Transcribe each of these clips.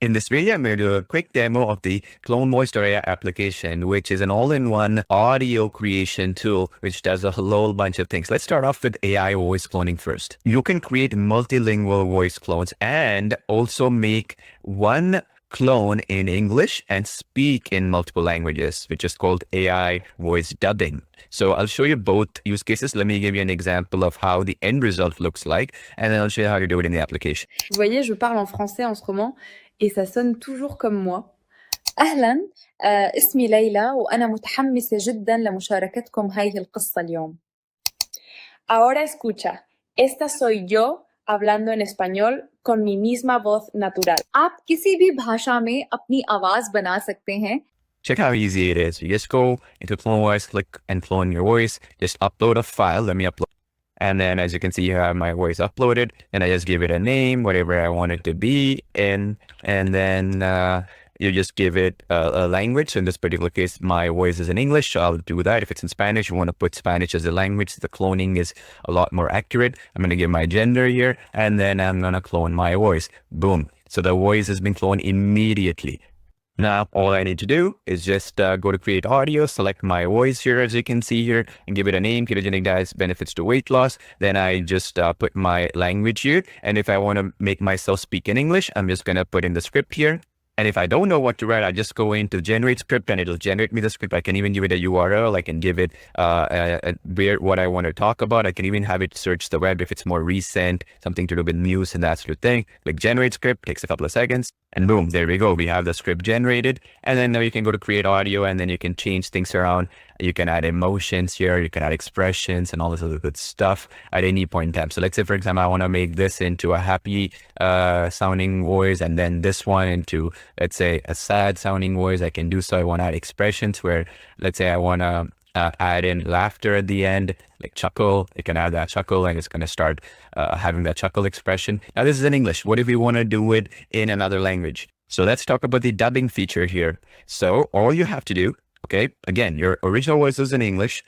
In this video, I'm going to do a quick demo of the CloneVoiceAI application, which is an all-in-one audio creation tool, which does a whole bunch of things. Let's start off with AI voice cloning first. You can create multilingual voice clones and also make one clone in English and speak in multiple languages, which is called AI voice dubbing. So I'll show you both use cases. Let me give you an example of how the end result looks like, and then I'll show you how to do it in the application. Vous voyez, je parle en français en ce moment et ça sonne toujours comme moi. أهلا، اسمي ليلى وأنا متحمسة جدا لمشاركتكم هذه القصة اليوم. Ahora escucha, esta soy yo hablando en español con mi misma voz natural. आप किसी भी भाषा में अपनी आवाज बना सकते हैं. Check how easy it is. You just go into CloneVoice, click and clone your voice, just upload a file. Let me upload. And then as you can see, you have my voice uploaded, and I just give it a name, whatever I want it to be in, and then you just give it a language. So in this particular case, my voice is in English, so I'll do that. If it's in Spanish, you want to put Spanish as a language. The cloning is a lot more accurate. I'm going to give my gender here, and then I'm going to clone my voice. Boom. So the voice has been cloned immediately. Now, all I need to do is just go to create audio, select my voice here, as you can see here, and give it a name, ketogenic diet benefits to weight loss. Then I just put my language here. And if I want to make myself speak in English, I'm just going to put in the script here. And if I don't know what to write, I just go into generate script and it'll generate me the script. I can even give it a URL. I can give it what I want to talk about. I can even have it search the web if it's more recent, something to do with news and that sort of thing. Click generate script, takes a couple of seconds, and boom, there we go. We have the script generated. And then now you can go to create audio, and then you can change things around. You can add emotions here, you can add expressions and all this other good stuff at any point in time. So let's say, for example, I want to make this into a happy sounding voice, and then this one into, let's say, a sad sounding voice. I can do so. I want to add expressions where, let's say I want to add in laughter at the end, like chuckle. You can add that chuckle, and it's going to start having that chuckle expression. Now this is in English. What if we want to do it in another language? So let's talk about the dubbing feature here. So all you have to do, okay, again, your original voice is in English,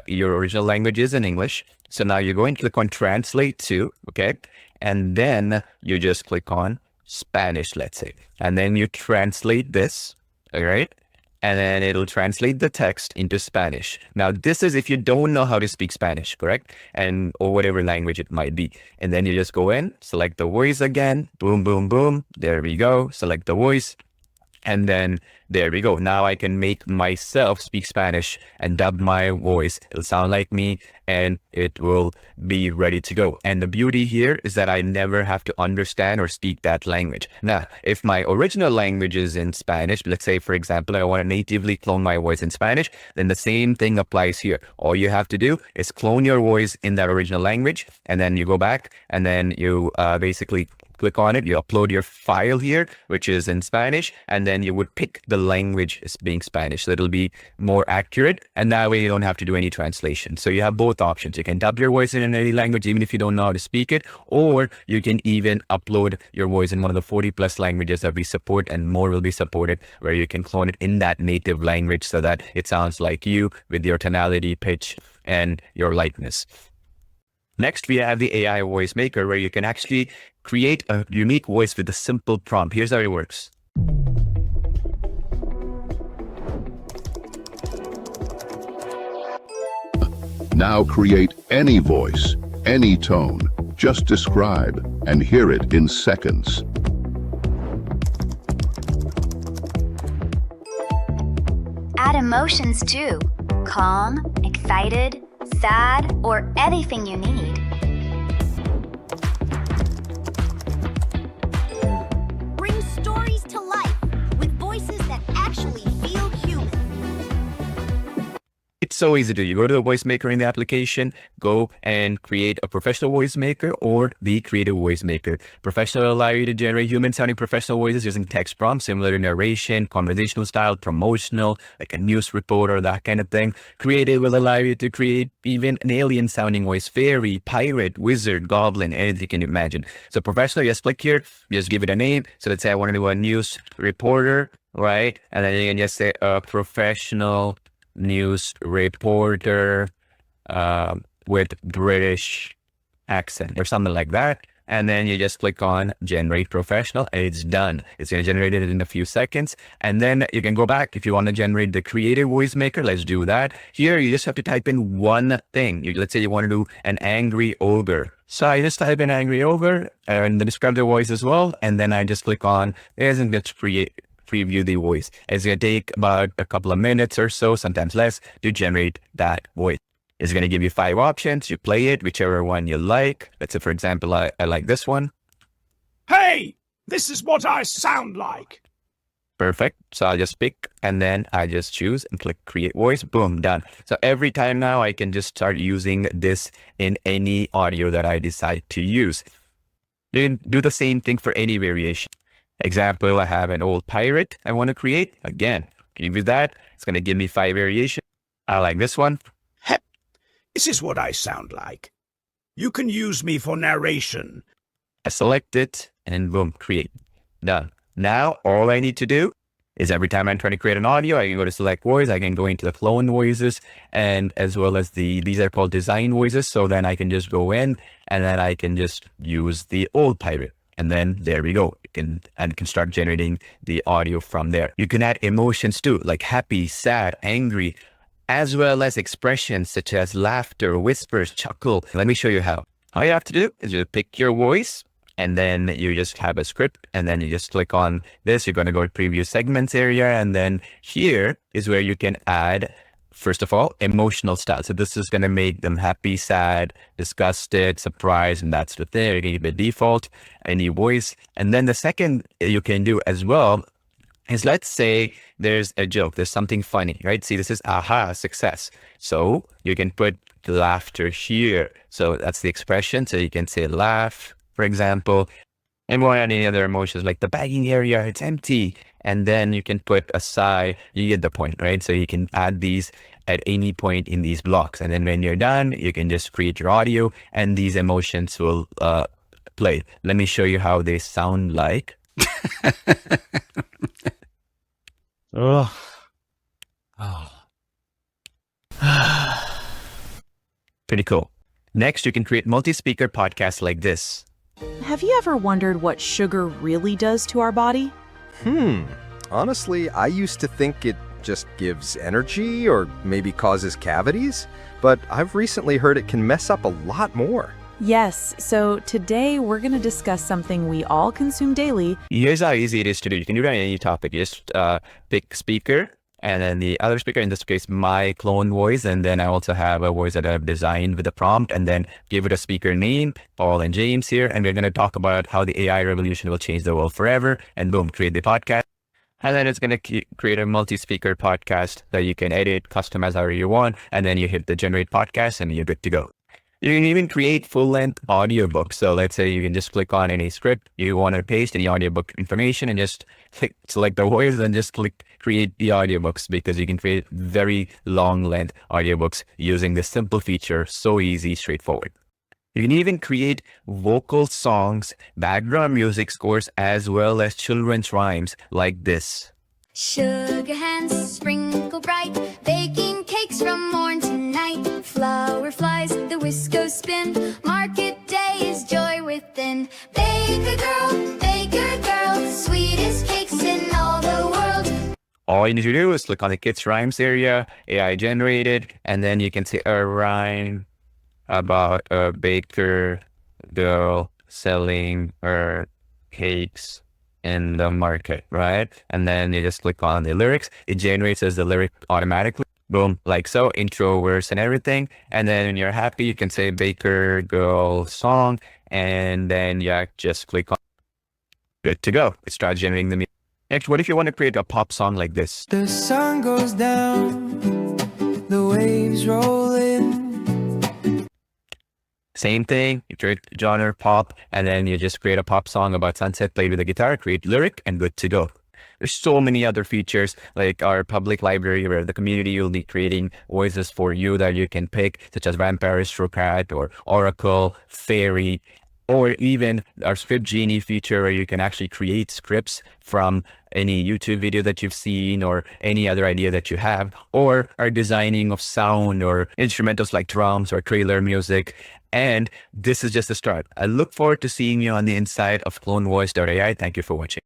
your original language is in English. So now you're going to click on translate to, okay, and then you just click on Spanish, let's say, and then you translate this, all right, and then it'll translate the text into Spanish. Now this is if you don't know how to speak Spanish, correct, and or whatever language it might be. And then you just go in, select the voice again, boom, boom, boom, there we go, select the voice. And then there we go. Now I can make myself speak Spanish and dub my voice. It'll sound like me and it will be ready to go. And the beauty here is that I never have to understand or speak that language. Now, if my original language is in Spanish, let's say, for example, I want to natively clone my voice in Spanish, then the same thing applies here. All you have to do is clone your voice in that original language, and then you go back and then you basically click on it, you upload your file here, which is in Spanish, and then you would pick the language as being Spanish. So it'll be more accurate, and that way you don't have to do any translation. So you have both options. You can dub your voice in any language, even if you don't know how to speak it, or you can even upload your voice in one of the 40 plus languages that we support, and more will be supported, where you can clone it in that native language so that it sounds like you with your tonality, pitch, and your lightness. Next, we have the AI voice maker, where you can actually create a unique voice with a simple prompt. Here's how it works. Now create any voice, any tone. Just describe and hear it in seconds. Add emotions too. Calm, excited, sad, or anything you need. Bring stories to life with voices that actually feel human. It's so easy to do. You go to the voice maker in the application, go and create a professional voice maker or the creative voice maker. Professional will allow you to generate human sounding professional voices using text prompts, similar to narration, conversational style, promotional, like a news reporter, that kind of thing. Creative will allow you to create even an alien sounding voice, fairy, pirate, wizard, goblin, anything you can imagine. So professional, just click here, just give it a name. So let's say I want to do a news reporter, right? And then you can just say a professional news reporter with British accent or something like that. and then you just click on generate professional and it's done. It's going to generate it in a few seconds. And then you can go back if you want to generate the creative voice maker. Let's do that. Here, you just have to type in one thing. Let's say you want to do an angry ogre. So I just type in angry ogre and then describe the voice as well. And then I just click on this and let's preview the voice. It's going to take about a couple of minutes or so, sometimes less, to generate that voice. It's going to give you 5 options. You play it, whichever one you like. Let's say, for example, I like this one. Hey, this is what I sound like. Perfect. So I'll just pick and then I just choose and click create voice. Boom, done. So every time now I can just start using this in any audio that I decide to use. You can do the same thing for any variation. Example, I have an old pirate I want to create. Again, give you that. It's going to give me 5 variations. I like this one. Hep, this is what I sound like. You can use me for narration. I select it and boom, create. Done. Now, all I need to do is every time I'm trying to create an audio, I can go to select voice. I can go into the clone voices and as well as these are called design voices. So then I can just go in and then I can just use the old pirate. And then there we go. You can start generating the audio from there. You can add emotions too, like happy, sad, angry, as well as expressions such as laughter, whispers, chuckle. Let me show you how. All you have to do is you pick your voice and then you just have a script and then you just click on this. You're going to go to preview segments area. And then here is where you can add, first of all, emotional style. So this is going to make them happy, sad, disgusted, surprised, and that's the thing. You can give it default, any voice. And then the second you can do as well is, let's say there's a joke, there's something funny, right? See, this is aha, success. So you can put laughter here. So that's the expression. So you can say laugh, for example, and more any other emotions like the bagging area, it's empty. And then you can put a sigh, you get the point, right? So you can add these at any point in these blocks. And then when you're done, you can just create your audio and these emotions will play. Let me show you how they sound like. Oh. Pretty cool. Next, you can create multi-speaker podcasts like this. Have you ever wondered what sugar really does to our body? Honestly, I used to think it just gives energy or maybe causes cavities, but I've recently heard it can mess up a lot more. Yes, so today we're going to discuss something we all consume daily. Here's how easy it is to do. You can do that on any topic. You just pick speaker and then the other speaker, in this case, my clone voice. And then I also have a voice that I've designed with a prompt and then give it a speaker name, Paul and James here. And we're going to talk about how the AI revolution will change the world forever. And boom, create the podcast. And then it's going to create a multi-speaker podcast that you can edit, customize however you want. And then you hit the generate podcast and you're good to go. You can even create full-length audiobooks. So let's say you can just click on any script you want to paste any audiobook information and just select the voice and just click create the audiobooks, because you can create very long-length audiobooks using this simple feature. So easy, straightforward. You can even create vocal songs, background music scores, as well as children's rhymes like this. Sugar hands sprinkle bright, baking cakes from morn to night. Flower flies, the whisk goes spin. Market day is joy within. Baker girl, sweetest cakes in all the world. All you need to do is click on the kids rhymes area, AI generated, and then you can say a rhyme about a baker girl selling her cakes in the market, right? And then you just click on the lyrics. It generates as the lyric automatically. Boom, like so, intro, verse, and everything. And then when you're happy, you can say baker girl song, and then you just click on good to go. It starts generating the music. Next, what if you want to create a pop song like this? The sun goes down, the waves roll in. Same thing, you create genre pop, and then you just create a pop song about sunset played with a guitar, create lyric, and good to go. There's so many other features like our public library where the community will be creating voices for you that you can pick, such as Vampire, Cat, or Oracle, Fairy, or even our Script Genie feature where you can actually create scripts from any YouTube video that you've seen or any other idea that you have, or our designing of sound or instrumentals like drums or trailer music. And this is just the start. I look forward to seeing you on the inside of CloneVoiceAI. Thank you for watching.